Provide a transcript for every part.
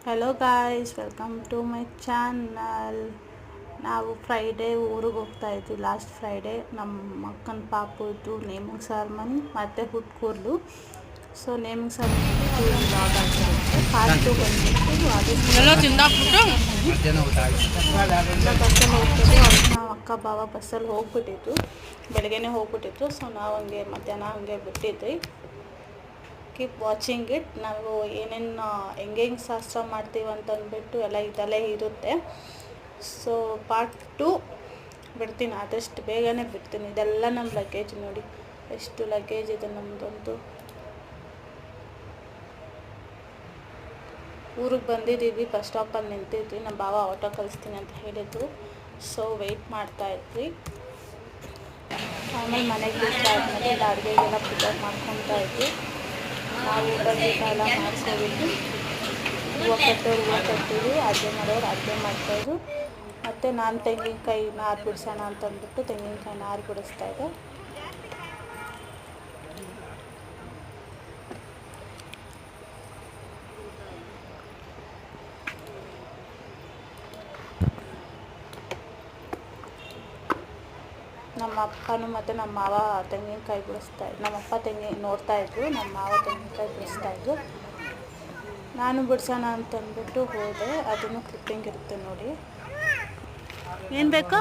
Hello guys, welcome to my channel. ನಾವು Friday ಊರಿಗೆ ಹೋಗ್ತಾ ಇದ್ವಿ. ಲಾಸ್ಟ್ ಫ್ರೈಡೇ ನಮ್ಮ ಅಕ್ಕನ ಪಾಪುದು ನೇಮಿಂಗ್ ಸೆರೆಮನಿ ಮತ್ತು ಹುಟ್ಕೂರ್ಲು. ಸೊ ನೇಮಿಂಗ್ ಸೆರೆಮನಿ ಲಾಗ್ ಆಗಿರುತ್ತೆ. ಪಾರ್ಟ್ 2 ಬಂದ್ಬಿಟ್ಟು ಬಸ್ಸಲ್ಲಿ ಹೋಗ್ತಿದ್ವಿ. ನಾವು ಅಕ್ಕ ಬಾವ ಬಸ್ಸಲ್ಲಿ ಹೋಗ್ಬಿಟ್ಟಿದ್ರು, ಬೆಳಗ್ಗೆನೇ ಹೋಗ್ಬಿಟ್ಟಿದ್ರು. ಸೊ ನಾವು ಹಂಗೆ ಮಧ್ಯಾಹ್ನ ಹಂಗೆ ಬಿಟ್ಟಿದ್ವಿ. Keep watching it. ನಾವು ಏನೇನು ಹೆಂಗೆ ಶಾಸ್ತ್ರ ಮಾಡ್ತೀವಿ ಅಂತಂದ್ಬಿಟ್ಟು ಎಲ್ಲ ಇದೆಲ್ಲ ಇರುತ್ತೆ. ಸೊ ಪಾರ್ಟ್ 2 ಬಿಡ್ತೀನಿ, ಆದಷ್ಟು ಬೇಗನೆ ಬಿಡ್ತೀನಿ. ಇದೆಲ್ಲ ನಮ್ಮ ಲಗೇಜ್ ನೋಡಿ, ಎಷ್ಟು ಲಗೇಜ್ ಇದೆ ನಮ್ಮದಂತೂ. ಊರಿಗೆ ಬಂದಿದ್ದೀವಿ, ಬಸ್ ಸ್ಟಾಪಲ್ಲಿ ನಿಂತಿದ್ವಿ. ನಮ್ಮ ಬಾವ ಆಟೋ ಕಳಿಸ್ತೀನಿ ಅಂತ ಹೇಳಿದ್ರು. ಸೊ ವೆಯ್ಟ್ ಮಾಡ್ತಾಯಿದ್ವಿ. ಆಮೇಲೆ ಮನೆಗೆ ರೀಚ್ ಆದಮೇಲೆ ಇಲ್ಲ ಅಡುಗೆಗೆಲ್ಲ ಪ್ರಿಪೇರ್ ಮಾಡ್ಕೊತಾ ಇದ್ವಿ. ನಾವು ಊಟ ಎಲ್ಲ ಮಾಡ್ಕೊಬಿಟ್ಟು ಹೂವು ಕಟ್ಟಿದ್ವಿ, ಅಡುಗೆ ಮಾಡೋರು ಅಡುಗೆ ಮಾಡ್ತಾಯಿದ್ರು. ಮತ್ತು ನಾನು ತೆಂಗಿನಕಾಯಿ ನಾರು ಬಿಡಿಸೋಣ ಅಂತಂದ್ಬಿಟ್ಟು ತೆಂಗಿನಕಾಯಿ ನಾರು ಬಿಡಿಸ್ತಾಯಿದ್ದೆ. ನಮ್ಮ ಅಪ್ಪನೂ ಮತ್ತು ನಮ್ಮ ಮಾವ ತೆಂಗಿನಕಾಯಿ ಬಿಡಿಸ್ತಾಯಿದ್ರು. ನಮ್ಮ ಅಪ್ಪ ನೋಡ್ತಾಯಿದ್ರು, ನಮ್ಮ ಮಾವ ತೆಂಗಿನಕಾಯಿ ಬಿಡಿಸ್ತಾಯಿದ್ರು. ನಾನು ಬಿಡಿಸೋಣ ಅಂತಂದ್ಬಿಟ್ಟು ಹೋದೆ. ಅದನ್ನು ಕ್ಲಿಪ್ಪಿಂಗ್ ಇರುತ್ತೆ ನೋಡಿ. ಏನು ಬೇಕು?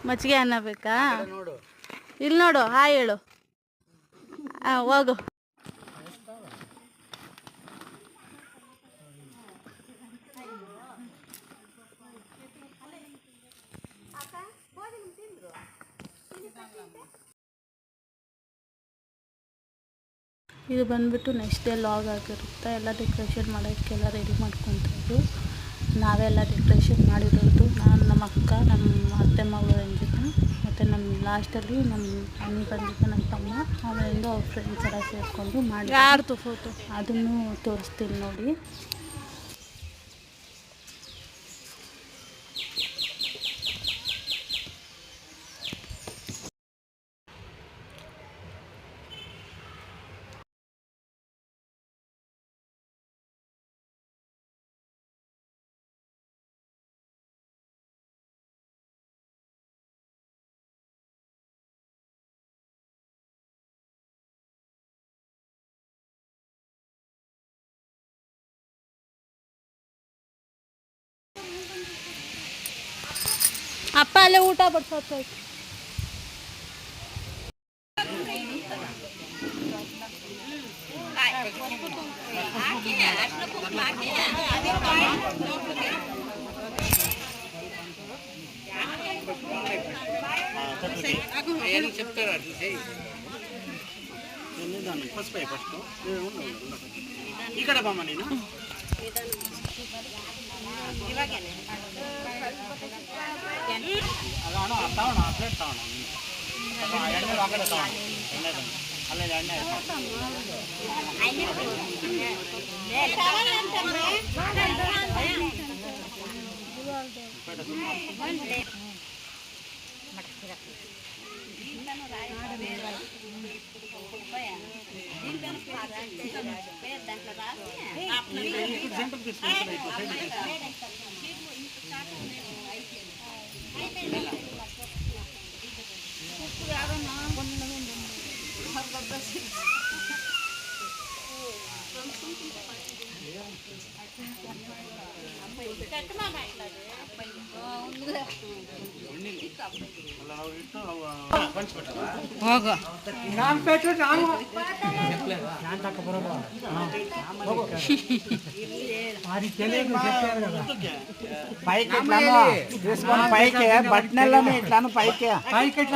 ಮಜ್ಜಿಗೆ ಅನ್ನ ಬೇಕಾ? ಇಲ್ಲಿ ನೋಡು, ಹಾಯ್ ಹೇಳು. ಹೋಗು. ಇದು ಬಂದುಬಿಟ್ಟು ನೆಕ್ಸ್ಟ್ ಡೇ ಲಾಗ್ ಆಗಿರುತ್ತೆ. ಎಲ್ಲ ಡೆಕೋರೇಷನ್ ಮಾಡೋಕ್ಕೆಲ್ಲ ರೆಡಿ ಮಾಡ್ಕೊತಾಯಿದ್ದು. ನಾವೆಲ್ಲ ಡೆಕೋರೇಷನ್ ಮಾಡಿರೋದು ನಾನು, ನಮ್ಮ ಅಕ್ಕ, ನಮ್ಮ ಅತ್ತೆ ಮಗಳು ರಂಜಿತ, ಮತ್ತು ನಮ್ಮ ಲಾಸ್ಟಲ್ಲಿ ನಮ್ಮ ಅಣ್ಣ ಬಂದಿದ್ದು ನಮ್ಮ ತಮ್ಮ, ಆಮೇಲಿಂದ ಅವ್ರ ಫ್ರೆಂಡ್ಸ್ ಎಲ್ಲ ಸೇರಿಕೊಂಡು ಮಾಡಿ ಯಾರ್ದು ಫೋಟೋ ಅದನ್ನು ತೋರಿಸ್ತೀನಿ ನೋಡಿ. ಅಪ್ಪ ಅಲ್ಲೇ ಊಟ ಬಡ್ಸೋದು. ఇక్కడ బామ్మ నేను ಅದಾಣೋ ಅತ್ತಾವಣ ಪ್ಲೇಟ್ ತಾವಣ ಎಣ್ಣೆ ಹಾಕಡೆ ತಾವಣ ಎಣ್ಣೆ ಅಲ್ಲೇ ಎಣ್ಣೆ ಹೋಗ పైకి బట్నెల్లని ఇట్లాను పైకి ఇక్కడ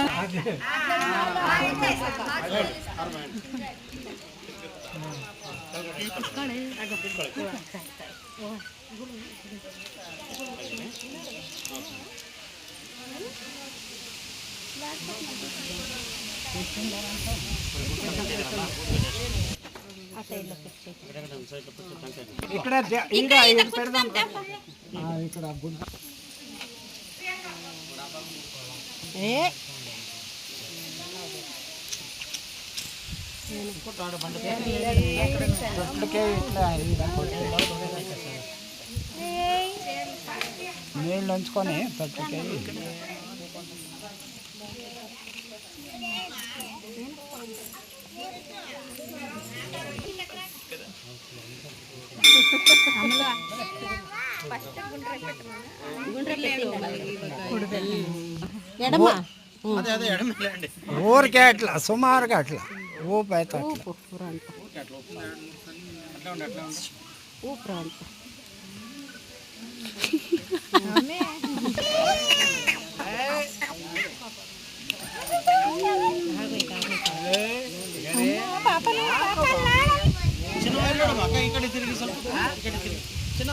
పెడదాం. ఇక్కడ దొడ్లకే ఇట్లా ತಗೊಂಡು ಹಂಚ್ಕೊನಿ ತಟ್ಟಕ್ಕೆ. అదే అదే ఎడమలే అండి. ఊరికే అట్లా సుమారుగా అట్లా ఊపు అయితే అట్లా. అట్లా ఉండి అట్లా ఉండి. చిన్న వెళ్ళడం అక్క ఇక్కడ తిరిగి ಸ್ವಲ್ಪ ఇక్కడ తిరిగి చిన్న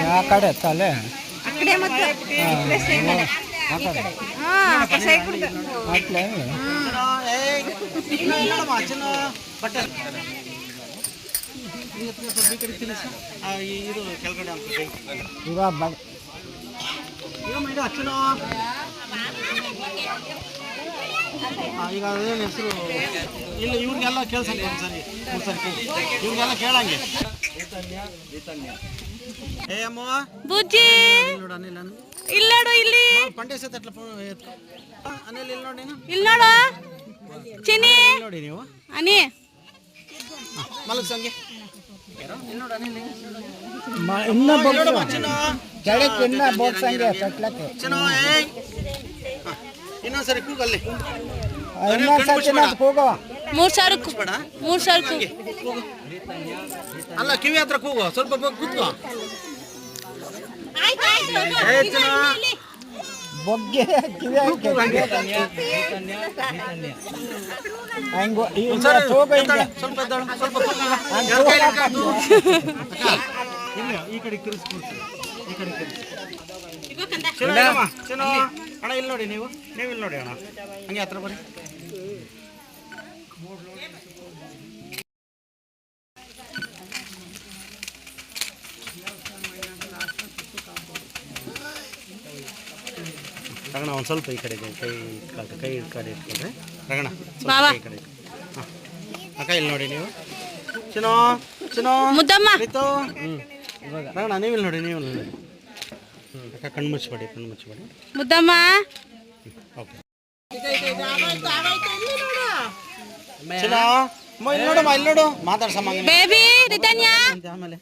ಆ ಕಡೆ ತಲೆ అక్కడే మొత్తం అట్లే వెళ్ళడమా చిన్న బట్టలు ఇక్కడ ತಿಳಿಸ ಇದು ಕೆಳಗಡೆ ಅಂತ ಇವಾಗ ಈಗ ಇದು ಅಚ್ಚನ ಈಗ ಅದೇನು ಹೆಸರು ಇಲ್ಲ ಇವ್ರಿಗೆಲ್ಲ ಕೇಳ್ಸಂಗೆ ಒಂದ್ಸರಿ ಇವ್ರಿಗೆಲ್ಲ ಕೇಳಂಗೆ ಏ ಅಮ್ಮ ಬುಜ್ಜಿ ನೋಡು ಅನಿಲ್ ಇಲ್ಲಿ ನೋಡು ಇಲ್ಲಿ ಪಂಡೆ ಸತ್ ಅಟ್ಲ ಅನಿಲ್ ಇಲ್ಲಿ ನೋಡಿ ನೀನು ಇಲ್ಲಿ ನೋಡು ಚಿನಿ ನೋಡಿ ನೀವು ಅನಿ ಮಲಗ್ಸಂಗೆ ಇಲ್ಲಿ ನೋಡು ಅನಿಲ್ ಇನ್ನೂ ಕೆಳಕ್ಕೆ ಇನ್ನೂ ಬೋಗ್ಸಂಗೆ ಕಟ್ಲಕ್ಕೆ ಇನ್ನೊಂದ್ಸರಿ ಕೂಗಲ್ಲಿ ಇನ್ನೊಂದ್ಸತಿ ಕೂಗವ 3,000 3,000 ಅಲ್ಲ ಕಿವಿ ಹತ್ರ ಕೂಗು ಸ್ವಲ್ಪ ಕೂತ್ಕೋ ಬೊಗ್ಗೆ ಕಿವಿ ಹಂಗು ಸ್ವಲ್ಪ ಈ ಕಡೆ ತಿರ್ಸ್ಕೊಡ್ತೀನಿ ಈ ಕಡೆ ಅಣ್ಣ ಇಲ್ಲಿ ನೋಡಿ ನೀವು ಇಲ್ಲಿ ನೋಡಿ ಅಣ್ಣ ಹಂಗೆ ಹತ್ರ ಬರ್ರಿ ರಗಣ ಒಂದು ಸ್ವಲ್ಪ ಈ ಕಡೆಗೆ ಕೈ ಕಡೆ ಇಟ್ಕೊಂಡ್ರೆ ರಗಣ ಈ ಕಡೆ ಹಾಂ ಅಕ್ಕ ಇಲ್ಲಿ ನೋಡಿ ನೀವು ಚಿನೋ ಮುದ್ದಮ್ಮ ಆಯಿತು ರಗಣ ನೀವು ಇಲ್ಲಿ ನೋಡಿ ಅಕ್ಕ ಕಣ್ಣು ಮುಚ್ಚಬೇಡಿ ಮುದ್ದಮ್ಮ ಓಕೆ ಚಿನೋ ಇಲ್ಲಿ ನೋಡು ಮಾತಾಡ್ಸಮ್ಮ ಬೇಬಿ ರಿತನ್ಯಾ ಆಮೇಲೆ